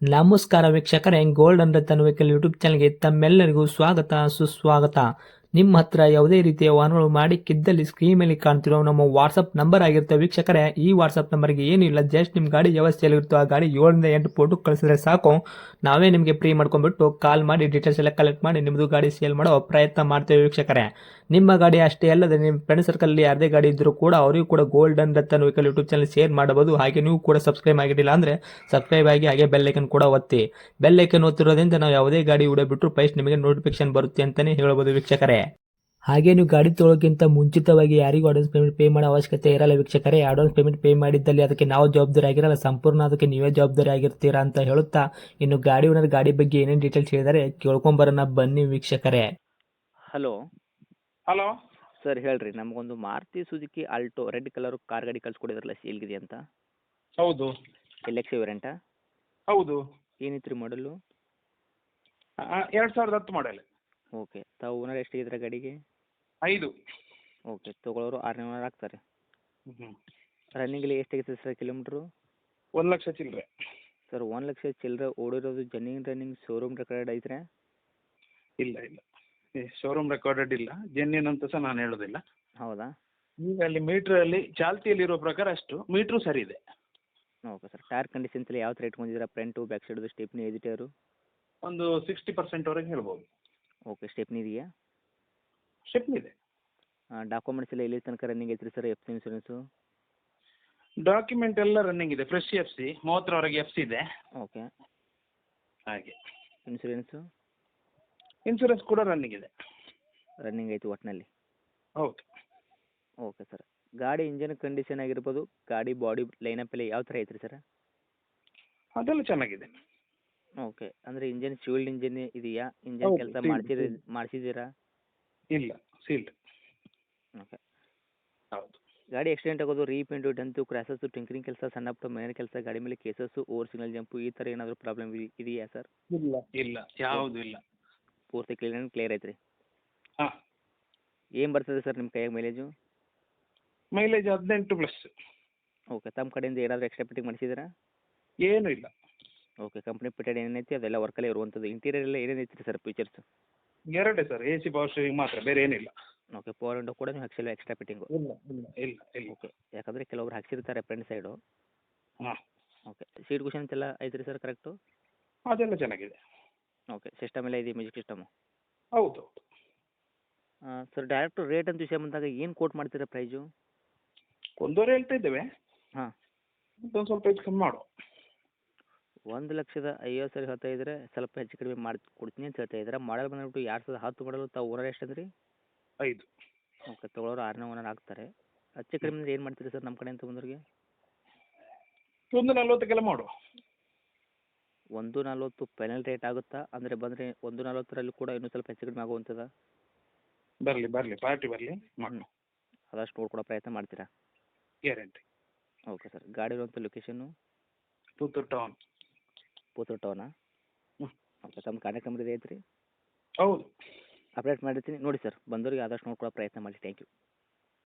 ನಮಸ್ಕಾರ ವೀಕ್ಷಕರೇ, golden Ratan vehicle YouTube ಚಾನಲ್ಗೆ ತಮ್ಮೆಲ್ಲರಿಗೂ ಸ್ವಾಗತ ಸುಸ್ವಾಗತ. ನಿಮ್ಮ ಹತ್ರ ಯಾವುದೇ ರೀತಿಯ ವಾಹನಗಳು ಮಾಡಿಕ್ಕಿದ್ದಲ್ಲಿ ಸ್ಕ್ರೀನ್ ಮೇಲೆ ಕಾಣ್ತಿರೋ ನಮ್ಮ ವಾಟ್ಸಪ್ ನಂಬರ್ ಆಗಿರುತ್ತೆ ವೀಕ್ಷಕರೇ. ಈ ವಾಟ್ಸಪ್ ನಂಬರ್ಗೆ ಏನಿಲ್ಲ, ಜಸ್ಟ್ ನಿಮ್ಮ ಗಾಡಿ ವ್ಯವಸ್ಥೆಯಲ್ಲಿರುತ್ತೋ ಆ ಗಾಡಿ 7 ರಿಂದ 8 ಫೋಟೋ ಕಳಿಸಿದ್ರೆ ಸಾಕು, ನಾವೇ ನಿಮಗೆ ಫ್ರೀ ಮಾಡ್ಕೊಂಡ್ಬಿಟ್ಟು ಕಾಲ್ ಮಾಡಿ ಡೀಟೇಲ್ಸ್ ಎಲ್ಲ ಕಲೆಕ್ಟ್ ಮಾಡಿ ನಿಮ್ಮದು ಗಾಡಿ ಸೇಲ್ ಮಾಡೋ ಪ್ರಯತ್ನ ಮಾಡ್ತೇವೆ ವೀಕ್ಷಕರೇ. ನಿಮ್ಮ ಗಾಡಿ ಅಷ್ಟೇ ಅಲ್ಲದೆ ನಿಮ್ಮ ಫ್ರೆಂಡ್ ಸರ್ಕಲ್ ಯಾರದೇ ಗಾಡಿ ಇದ್ದರೂ ಕೂಡ ಅವರಿಗೂ ಕೂಡ golden Ratan vehicle YouTube channel share ಮಾಡಬಹುದು. ಹಾಗೆ ನೀವು ಕೂಡ ಸಬ್ಸ್ಕ್ರೈಬ್ ಆಗಿರಲಿಲ್ಲ ಅಂದರೆ ಸಬ್ಸ್ಕ್ರೈಬ್ ಆಗಿ ಹಾಗೆ ಬೆಲ್ ಐಕನ್ ಕೂಡ ಒತ್ತಿ. ಬೆಲ್ ಐಕನ್ ಒತ್ತಿರೋದ್ರಿಂದ ನಾವು ಯಾವುದೇ ಗಾಡಿ ವಿಡಿಯೋ ಬಿಟ್ಟರು ಫಸ್ಟ್ ನಿಮಗೆ ನೋಟಿಫಿಕೇಶನ್ ಬರುತ್ತೆ ಅಂತಾನೆ ಹೇಳ್ಬೋದು ವೀಕ್ಷಕರೇ. ಹಾಗೆ ನೀವು ಗಾಡಿ ತೊಳೋಕ್ಕಿಂತ ಮುಂಚಿತವಾಗಿ ಯಾರಿಗೂ ಅಡ್ವಾನ್ಸ್ ಪೇಮೆಂಟ್ ಪೇ ಮಾಡೋ ಅವಶ್ಯಕತೆ ಇರಲ್ಲ ವೀಕ್ಷಕರೇ. ಅಡ್ವಾನ್ಸ್ ಪೇಮೆಂಟ್ ಪೇ ಮಾಡಿದ್ದಲ್ಲಿ ಅದಕ್ಕೆ ನಾವು ಜವಾಬ್ದಾರಿ ಆಗಿರಲ್ಲ, ಸಂಪೂರ್ಣ ಅದಕ್ಕೆ ನೀವೇ ಜವಾಬ್ದಾರಿ ಆಗಿರ್ತೀರಾ ಅಂತ ಹೇಳುತ್ತಾ, ಇನ್ನು ಗಾಡಿ ಓನರ್ ಗಾಡಿ ಬಗ್ಗೆ ಏನೇನು ಡೀಟೇಲ್ಸ್ ಹೇಳಿದರೆ ಕೇಳ್ಕೊಂಬರೋಣ ಬನ್ನಿ ವೀಕ್ಷಕರೇ. ಹಲೋ ಹಲೋ ಸರ್, ಹೇಳ್ರಿ. ನಮಗೊಂದು Maruti Suzuki Alto red colour car ಗಾಡಿ ಕಳ್ಸಿಕೊಡಿದ್ರಲ್ಲ, ಸೇಲ್ಗಿದೆ ಅಂತ. ಹೌದು LX ವೇರಿಯಂಟಾ? ಹೌದು ಏನಿತ್ತು ರೀ ಮಾಡಲು? 2010 ಮಾಡೆಲ್. ಓಕೆ. ತಾವು ಓನರ್ ಎಷ್ಟಿದ್ರೆ ಗಾಡಿಗೆ? 5. ಓಕೆ. ತೊಗೊಳೋರು 6ನೇ ಓನರ್ ಆಗ್ತಾರೆ. ಹ್ಞೂ. ರನ್ನಿಂಗಲ್ಲಿ ಎಷ್ಟಾಗಿದೆ ಸರ್ ಕಿಲೋಮೀಟ್ರು? 1,00,000 ಚಿಲ್ಲರೆ. ಸರ್ 1,00,000 ಚಿಲ್ಲರೆ ಓಡಿರೋದು ಜೆನ್ಯೂನ್ ರನ್ನಿಂಗ್ ಶೋರೂಮ್ ರೆಕಾರ್ಡ್ ಐತ್ರೆ? ಇಲ್ಲ ಶೋರೂಮ್ ರೆಕಾರ್ಡೆಡ್ ಇಲ್ಲ, ಜೆನ್ಯೂನ್ ಅಂತ ಸಹ ನಾನು ಹೇಳೋದಿಲ್ಲ. ಹೌದಾ? ಈಗ ಅಲ್ಲಿ ಮೀಟ್ರಲ್ಲಿ ಚಾಲ್ತಿಯಲ್ಲಿರೋ ಪ್ರಕಾರ ಅಷ್ಟು ಮೀಟ್ರು ಸರಿ ಇದೆ. Okay sir. ಟೈರ್ ಕಂಡೀಷನ್ಸ್ ಎಲ್ಲ ಯಾವ ಥರ ಇಟ್ಕೊಂಡಿದ್ದೀರಾ? ಫ್ರಂಟು ಬ್ಯಾಕ್ ಸೈಡ್ದು ಸ್ಟೆಪ್ನಿ ಎಜಿಟರು? ಒಂದು 60% ಹೇಳ್ಬೋದು. ಓಕೆ. ಸ್ಟೆಪ್ನಿ ಇದೆಯಾ? ಸ್ಟೆಪ್ನಿ ಇದೆ. ಡಾಕ್ಯುಮೆಂಟ್ಸ್ ಎಲ್ಲ ಎಲ್ಲಿ ತನಕ ರನ್ನಿಂಗ್ ಐತ್ರಿ ಸರ್? FC insurance? ಡಾಕ್ಯುಮೆಂಟ್ ಎಲ್ಲ ರನ್ನಿಂಗ್ ಇದೆ. ಫ್ರೆಶ್ FC 30ರವರೆಗೆ FC ಇದೆ. ಓಕೆ. ಹಾಗೆ ಇನ್ಸೂರೆನ್ಸು? ಇನ್ಸೂರೆನ್ಸ್ ಕೂಡ ರನ್ನಿಂಗ್ ಇದೆ. ರನ್ನಿಂಗ್ ಐತಿ ಒಟ್ಟಿನಲ್ಲಿ? ಹೌದು. Okay sir. ಗಾಡಿ ಇಂಜನ್ ಕಂಡೀಷನ್ ಆಗಿರ್ಬೋದು, ಗಾಡಿ ಬಾಡಿ ಲೈನಪ್ ಎಲ್ಲ ಯಾವ ಥರ ಐತ್ರಿ ಸರ್? ಅದೆಲ್ಲ ಚೆನ್ನಾಗಿದೆ. ಓಕೆ. ಅಂದರೆ ಇಂಜನ್ ಫ್ಯೂಲ್ಡ್ ಇಂಜನ್ ಇದೆಯಾ? ಇಂಜನ್ ಹೌದು, ಕೆಲಸ sealed. ಮಾಡಿಸಿದ್ದೀರಾ? ಇಲ್ಲ, ಸೀಲ್ಡ್. ಓಕೆ. ಹೌದು. ಗಾಡಿ ಆಕ್ಸಿಡೆಂಟ್ ಆಗೋದು, ರೀಪೇಂಟು, ಡೆಂತು, ಕ್ರ್ಯಾಸಸ್ಸು, ಟಿಂಕರಿಂಗ್ ಕೆಲಸ, ಸಣ್ಣ ಪುಟ್ಟ ಮನೆ ಕೆಲಸ, ಗಾಡಿ ಮೇಲೆ ಕೇಸಸ್ಸು, ಓವರ್ ಸಿಗ್ನಲ್ ಜಂಪು, ಈ ಥರ ಏನಾದರೂ ಪ್ರಾಬ್ಲಮ್ ಇದೆಯಾ ಸರ್? ಇಲ್ಲ ಯಾವುದೂ ಇಲ್ಲ. ಪೂರ್ತಿ ಕ್ಲಿಯರ್ ಐತ್ರಿ? ಹಾಂ. ಏನು ಬರ್ತದೆ ಸರ್ ನಿಮ್ಮ ಕೈಯಾಗ ಮೈಲೇಜು? ಮೈಲೇಜ್ 18+. ಓಕೆ. ತಮ್ಮ ಕಡೆಯಿಂದ ಏನಾದರೂ ಎಕ್ಸ್ಟ್ರಾ ಫಿಟ್ಟಿಂಗ್ ಮಾಡಿಸಿದ್ದೀರಾ? ಏನೂ ಇಲ್ಲ. ಓಕೆ. ಕಂಪ್ನಿ ಫಿಟೆಡ್ ಏನೇನೈತಿ ಅದೆಲ್ಲ ವರ್ಕಲ್ಲೇ ಇರುವಂಥದ್ದು. ಇಂಟೀರಿಯರ್ ಎಲ್ಲ ಏನೇನೈತಿ ಸರ್ ಫೀಚರ್ಸು? ಎರಡೇ ಸರ್, AC ಪವರ್ ಸ್ಟೀರಿಂಗ್ ಮಾತ್ರ, ಬೇರೆ ಏನಿಲ್ಲ. ಓಕೆ. ಪವರ್ ವಿಂಡೋ ಕೂಡ ನೀವು ಹಾಕ್ಸಿಲ್ಲ ಎಕ್ಸ್ಟ್ರಾ ಫಿಟ್ಟಿಂಗು? ಇಲ್ಲ. ಓಕೆ. ಯಾಕಂದರೆ ಕೆಲವ್ರು ಹಾಕ್ಸಿರ್ತಾರೆ ಫ್ರಂಟ್ ಸೈಡು. ಹಾಂ. ಓಕೆ. ಸೀಟ್ ಕುಷನ್ಸ್ ಎಲ್ಲ ಐತ್ರಿ ಸರ್ ಕರೆಕ್ಟು? ಅದೆಲ್ಲ ಚೆನ್ನಾಗಿದೆ. ಓಕೆ. ಸಿಸ್ಟಮ್ ಎಲ್ಲ ಇದೆ, ಮ್ಯೂಸಿಕ್ ಸಿಸ್ಟಮು? ಹೌದು. ಸರ್, ಡೈರೆಕ್ಟು ರೇಟ್ ಅಂತ ವಿಷಯ ಬಂದಾಗ ಏನು ಕೋಟ್ ಮಾಡ್ತೀರಾ ಪ್ರೈಸು? 1.5 ಹೇಳ್ತಾ ಇದ್ದೇವೆ. ಹಾಂ. ಒಂದು ಸ್ವಲ್ಪ ಹೆಚ್ಚು ಕಮ್ಮಿ ಮಾಡು. 1,50,000 ಹೇಳ್ತಾ ಇದ್ರೆ ಸ್ವಲ್ಪ ಹೆಚ್ಚು ಕಡಿಮೆ ಮಾಡಿ ಕೊಡ್ತೀನಿ ಅಂತ ಹೇಳ್ತಾ ಇದ್ದೀರಾ. ಮಾಡಲ್ ಬಂದ್ಬಿಟ್ಟು 2010 ಮಾಡಲು. ತಾವು ಓನರ್ ಎಷ್ಟು ಅಂದ್ರಿ? 5. ಓಕೆ. ತೊಗೊಳೋರು 6ನೇ ಓನರ್ ಆಗ್ತಾರೆ. ಹೆಚ್ಚು ಕಡಿಮೆ ಅಂದ್ರೆ ಏನು ಮಾಡ್ತೀರಿ ಸರ್ ನಮ್ಮ ಕಡೆಯಿಂದ ಬಂದವ್ರಿಗೆ? 1.40 ಮಾಡು. 1,40 ಫೈನಲ್ ರೇಟ್ ಆಗುತ್ತಾ? ಅಂದರೆ ಬಂದರೆ 1,40ರಲ್ಲಿ ಕೂಡ ಇನ್ನೂ ಸ್ವಲ್ಪ ಹೆಚ್ಚು ಕಡಿಮೆ ಆಗುವಂಥದ್ದು? ಬರಲಿ ಪಾರ್ಟಿ ಬರಲಿ ಮಾಡು. ಆದಷ್ಟು ನೋಡ್ಕೊಡೋ ಪ್ರಯತ್ನ ಮಾಡ್ತೀರಾ? ಗ್ಯಾರಂಟಿ. Okay sir. ಗಾಡಿ ಇರುವಂಥ ಲೊಕೇಶನ್ನು? ಪುತ್ತೂರು ಟೌನ್. ಪುತ್ತೂರು ಟೌನಾ? ಹ್ಞೂ. ಓಕೆ. ತಮ್ಮ ಕಾಂಟ್ಯಾಕ್ಟ್ ನಂಬರ್ ಇದೆ ಐತ್ರಿ? ಹೌದು. ಅಪ್ಡೇಟ್ ಮಾಡಿರ್ತೀನಿ ನೋಡಿ ಸರ್. ಬಂದವರಿಗೆ ಆದಷ್ಟು ನೋಡ್ಕೊಡೋ ಪ್ರಯತ್ನ ಮಾಡಿ. Thank you.